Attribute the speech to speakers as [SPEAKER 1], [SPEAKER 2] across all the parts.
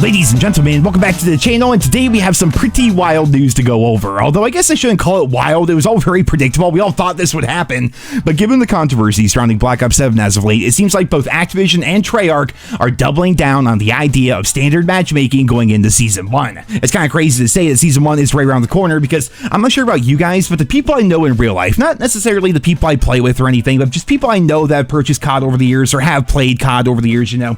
[SPEAKER 1] Ladies and gentlemen, welcome back to the channel, and today we have some pretty wild news to go over. Although I guess I shouldn't call it wild, it was all very predictable. We all thought this would happen. But given the controversy surrounding Black Ops 7 as of late, it seems like both Activision and Treyarch are doubling down on the idea of standard matchmaking going into Season 1. It's kind of crazy to say that Season 1 is right around the corner because I'm not sure about you guys, but the people I know in real life, not necessarily the people I play with or anything, but just people I know that have purchased COD over the years or have played COD over the years, you know,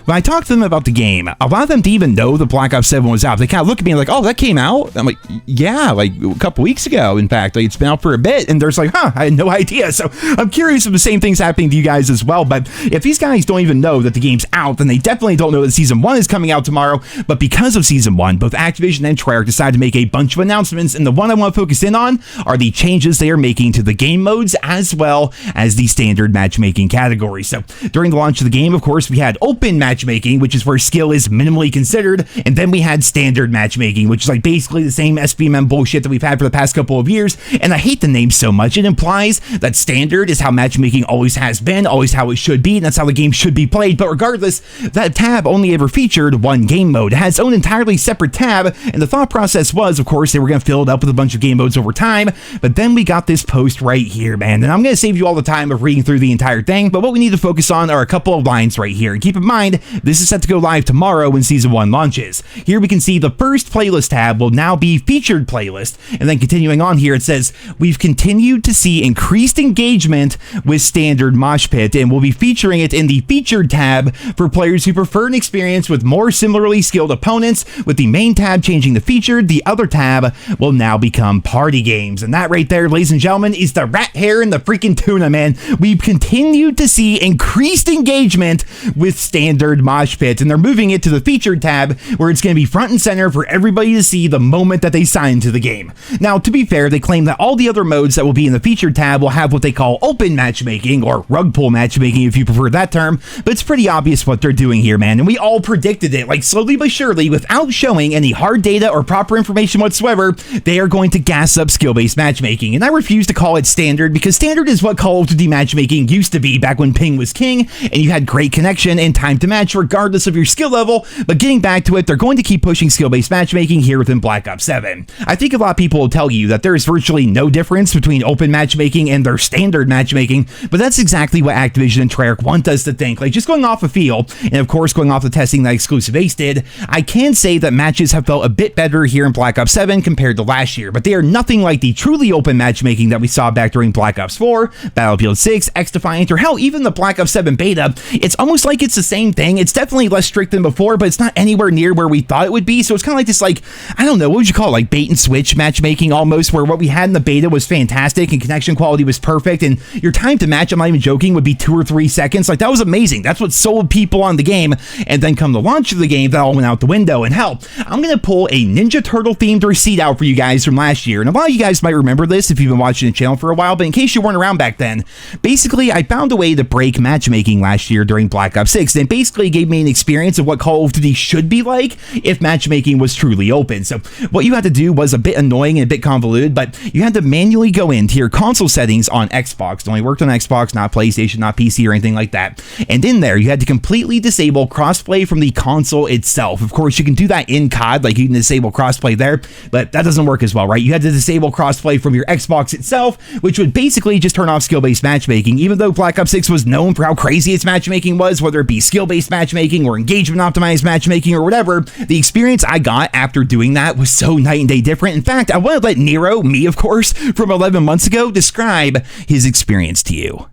[SPEAKER 1] when I talk to them about the game, a lot of them didn't even know the Black Ops 7 was out. They kind of look at me like, oh, that came out? I'm like, yeah, like a couple weeks ago, in fact. Like, it's been out for a bit. And they're just like, huh, I had no idea. So I'm curious if the same thing's happening to you guys as well. But if these guys don't even know that the game's out, then they definitely don't know that Season 1 is coming out tomorrow. But because of Season 1, both Activision and Treyarch decided to make a bunch of announcements. And the one I want to focus in on are the changes they are making to the game modes as well as the standard matchmaking category. So during the launch of the game, of course, we had open matchmaking, which is where skill is minimally considered, and then we had standard matchmaking, which is like basically the same SBMM bullshit that we've had for the past couple of years. And I hate the name so much. It implies that standard is how matchmaking always has been, always how it should be, and that's how the game should be played. But regardless, that tab only ever featured one game mode. It has its own entirely separate tab, and the thought process was, of course, they were going to fill it up with a bunch of game modes over time. But then we got this post right here, man, and I'm going to save you all the time of reading through the entire thing, but what we need to focus on are a couple of lines right here. And keep in mind, this is set to go live tomorrow when Season 1 launches. Here we can see the first playlist tab will now be featured playlist, and then continuing on here, it says, we've continued to see increased engagement with standard mosh pit, and we'll be featuring it in the featured tab for players who prefer an experience with more similarly skilled opponents, with the main tab changing to featured. The other tab will now become party games. And that right there, ladies and gentlemen, is the rat hair in the freaking tuna, man. We've continued to see increased engagement with standard mosh pit, and they're moving it to the featured tab where it's going to be front and center for everybody to see the moment that they sign to the game. Now, to be fair, they claim that all the other modes that will be in the featured tab will have what they call open matchmaking, or rug pull matchmaking if you prefer that term, but it's pretty obvious what they're doing here, man, and we all predicted it. Like, slowly but surely, without showing any hard data or proper information whatsoever, they are going to gas up skill-based matchmaking. And I refuse to call it standard, because standard is what Call of Duty matchmaking used to be back when ping was king and you had great connection and time to match regardless of your skill level. But getting back to it, they're going to keep pushing skill-based matchmaking here within Black Ops 7. I think a lot of people will tell you that there is virtually no difference between open matchmaking and their standard matchmaking, but that's exactly what Activision and Treyarch want us to think. Like, just going off a feel, and of course going off the testing that Exclusive Ace did, I can say that matches have felt a bit better here in Black Ops 7 compared to last year, but they are nothing like the truly open matchmaking that we saw back during Black Ops 4, Battlefield 6, X-Defiant, or hell, even the Black Ops 7 beta. It's almost like it's the same thing. It's definitely less strict than before, but it's not anywhere near where we thought it would be. So it's kind of like this, like, I don't know, what would you call it, like bait and switch matchmaking almost, where what we had in the beta was fantastic and connection quality was perfect, and your time to match, I'm not even joking, would be 2 or 3 seconds. Like, that was amazing. That's what sold people on the game. And then come the launch of the game, that all went out the window. And hell, I'm gonna pull a Ninja Turtle themed receipt out for you guys from last year, and a lot of you guys might remember this if you've been watching the channel for a while, but in case you weren't around back then, basically I found a way to break matchmaking last year during Black Ops 6, and it basically gave me an experience of what Call of Duty should be like if matchmaking was truly open. So what you had to do was a bit annoying and a bit convoluted, but you had to manually go into your console settings on Xbox. It only worked on Xbox, not PlayStation, not PC or anything like that. And in there, you had to completely disable crossplay from the console itself. Of course, you can do that in COD, like you can disable crossplay there, but that doesn't work as well, right? You had to disable crossplay from your Xbox itself, which would basically just turn off skill-based matchmaking. Even though Black Ops 6 was known for how crazy its matchmaking was, whether it be skill-based matchmaking or engagement optimized matchmaking or whatever, the experience I got after doing that was so night and day different. In fact, I want to let Nero, me of course, from 11 months ago, describe his experience to you.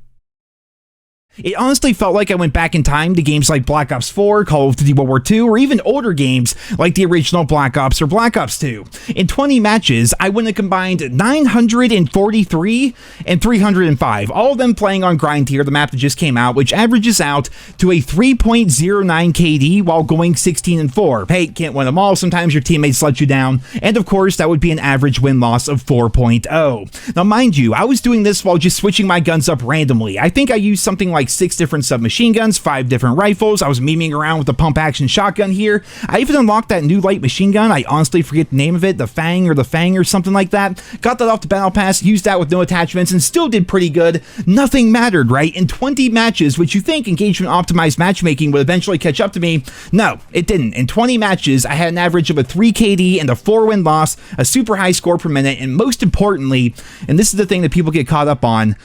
[SPEAKER 1] It honestly felt like I went back in time to games like Black Ops 4, Call of Duty World War II, or even older games like the original Black Ops or Black Ops 2. In 20 matches, I went and combined 943 and 305, all of them playing on Grind Tier, the map that just came out, which averages out to a 3.09 KD while going 16-4. Hey, can't win them all. Sometimes your teammates let you down. And of course, that would be an average win-loss of 4.0. Now, mind you, I was doing this while just switching my guns up randomly. I think I used something like like 6 different submachine guns, 5 different rifles. I was memeing around with the pump action shotgun here. I even unlocked that new light machine gun. I honestly forget the name of it, the Fang or something like that. Got that off the battle pass, used that with no attachments, and still did pretty good. Nothing mattered, right? In 20 matches, which you think engagement optimized matchmaking would eventually catch up to me, no, it didn't. In 20 matches, I had an average of a 3 KD and a 4 win loss, a super high score per minute, and most importantly, and this is the thing that people get caught up on,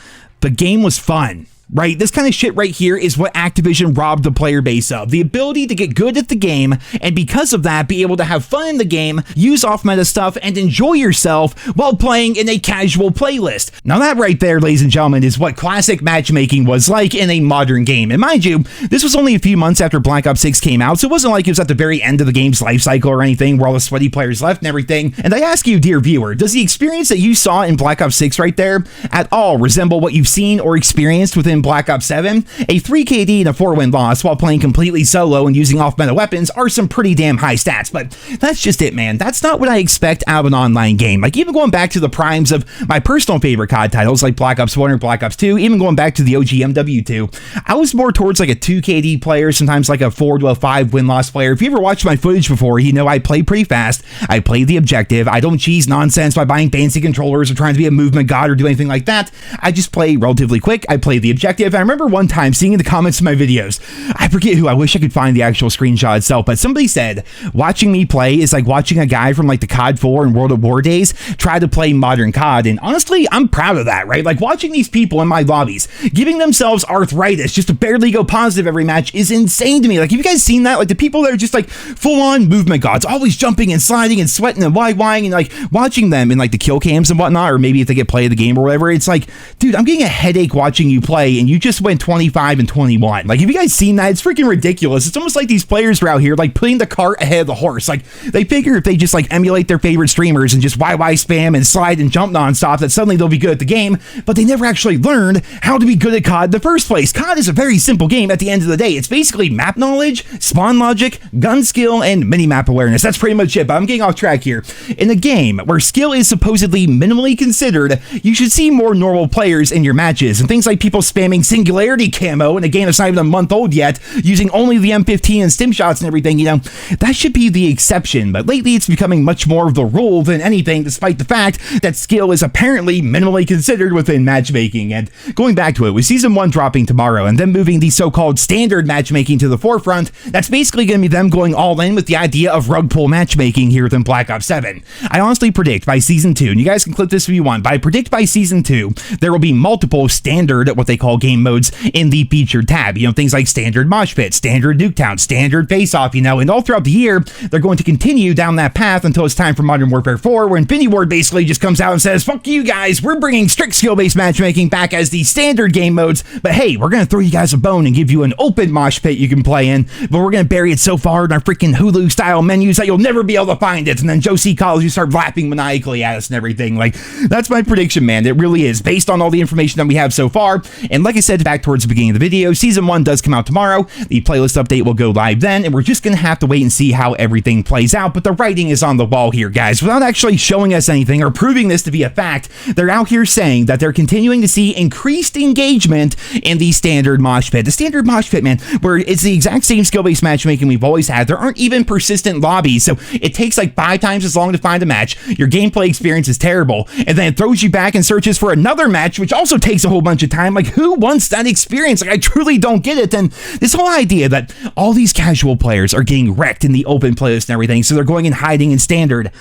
[SPEAKER 1] the game was fun. Right? This kind of shit right here is what Activision robbed the player base of. The ability to get good at the game, and because of that, be able to have fun in the game, use off-meta stuff, and enjoy yourself while playing in a casual playlist. Now that right there, ladies and gentlemen, is what classic matchmaking was like in a modern game. And mind you, this was only a few months after Black Ops 6 came out, so it wasn't like it was at the very end of the game's life cycle or anything where all the sweaty players left and everything. And I ask you, dear viewer, does the experience that you saw in Black Ops 6 right there at all resemble what you've seen or experienced within Black Ops 7, a 3 KD and a 4 win loss while playing completely solo and using off-meta weapons are some pretty damn high stats, but that's just it, man. That's not what I expect out of an online game. Like, even going back to the primes of my personal favorite COD titles like Black Ops 1 or Black Ops 2, even going back to the OG MW2, I was more towards like a 2 KD player, sometimes like a 4 to a 5 win-loss player. If you ever watched my footage before, you know I play pretty fast. I play the objective. I don't cheese nonsense by buying fancy controllers or trying to be a movement god or do anything like that. I just play relatively quick. I play the objective. I remember one time seeing in the comments of my videos, I forget who, I wish I could find the actual screenshot itself, but somebody said, watching me play is like watching a guy from like the COD 4 and World at War days try to play modern COD, and honestly, I'm proud of that, right? Like, watching these people in my lobbies, giving themselves arthritis just to barely go positive every match is insane to me. Like, have you guys seen that? Like, the people that are just like full-on movement gods, always jumping and sliding and sweating and YYing, and like watching them in like the kill cams and whatnot, or maybe if they get play of the game or whatever, it's like, dude, I'm getting a headache watching you play, and you just went 25 and 21. Like, have you guys seen that? It's freaking ridiculous. It's almost like these players are out here like putting the cart ahead of the horse. Like, they figure if they just like emulate their favorite streamers and just YY spam and slide and jump nonstop, that suddenly they'll be good at the game, but they never actually learned how to be good at COD in the first place. COD is a very simple game at the end of the day. It's basically map knowledge, spawn logic, gun skill, and mini-map awareness. That's pretty much it, but I'm getting off track here. In a game where skill is supposedly minimally considered, you should see more normal players in your matches, and things like people spamming singularity camo in a game that's not even a month old yet, using only the M15 and stim shots and everything, you know, that should be the exception. But lately it's becoming much more of the rule than anything, despite the fact that skill is apparently minimally considered within matchmaking. And going back to it, with Season 1 dropping tomorrow and then moving the so-called standard matchmaking to the forefront, that's basically going to be them going all in with the idea of rug pull matchmaking here within Black Ops 7. I honestly predict by Season 2, and you guys can clip this if you want, but I predict by Season 2, there will be multiple standard, what they call game modes, in the featured tab. You know, things like standard mosh pit, standard nuketown, standard face-off, you know, and all throughout the year, they're going to continue down that path until it's time for Modern Warfare 4, where Infinity Ward basically just comes out and says, fuck you guys, we're bringing strict skill-based matchmaking back as the standard game modes, but hey, we're going to throw you guys a bone and give you an open mosh pit you can play in, but we're going to bury it so far in our freaking Hulu-style menus that you'll never be able to find it, and then Joe C. College, you start laughing maniacally at us and everything. Like, that's my prediction, man. It really is, based on all the information that we have so far, and like I said back towards the beginning of the video, Season 1 does come out tomorrow, the playlist update will go live then, and we're just going to have to wait and see how everything plays out, but the writing is on the wall here, guys. Without actually showing us anything or proving this to be a fact, they're out here saying that they're continuing to see increased engagement in the standard mosh pit. The standard mosh pit, man, where it's the exact same skill-based matchmaking we've always had. There aren't even persistent lobbies, so it takes like 5 times as long to find a match. Your gameplay experience is terrible, and then it throws you back and searches for another match, which also takes a whole bunch of time. Like, who wants that experience? Like, I truly don't get it. And this whole idea that all these casual players are getting wrecked in the open playlist and everything, so they're going and hiding in standard.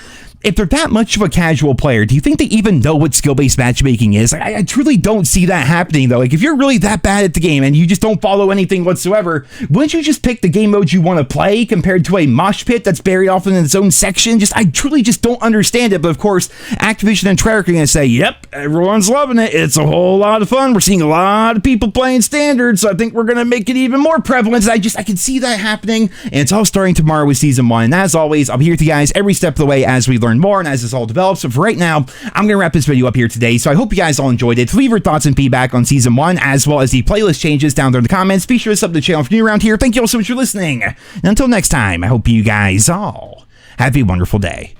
[SPEAKER 1] If they're that much of a casual player, do you think they even know what skill-based matchmaking is? I truly don't see that happening, though. Like, if you're really that bad at the game and you just don't follow anything whatsoever, wouldn't you just pick the game modes you want to play compared to a mosh pit that's buried off in its own section? I truly just don't understand it. But of course, Activision and Treyarch are going to say, yep, everyone's loving it. It's a whole lot of fun. We're seeing a lot of people playing standard, so I think we're going to make it even more prevalent. I can see that happening, and it's all starting tomorrow with Season 1. And as always, I'll be here with you guys every step of the way as we learn more and as this all develops. So for right now, I'm going to wrap this video up here today. So I hope you guys all enjoyed it. Leave your thoughts and feedback on Season 1 as well as the playlist changes down there in the comments. Be sure to sub to the channel if you're new around here. Thank you all so much for listening. And until next time, I hope you guys all have a wonderful day.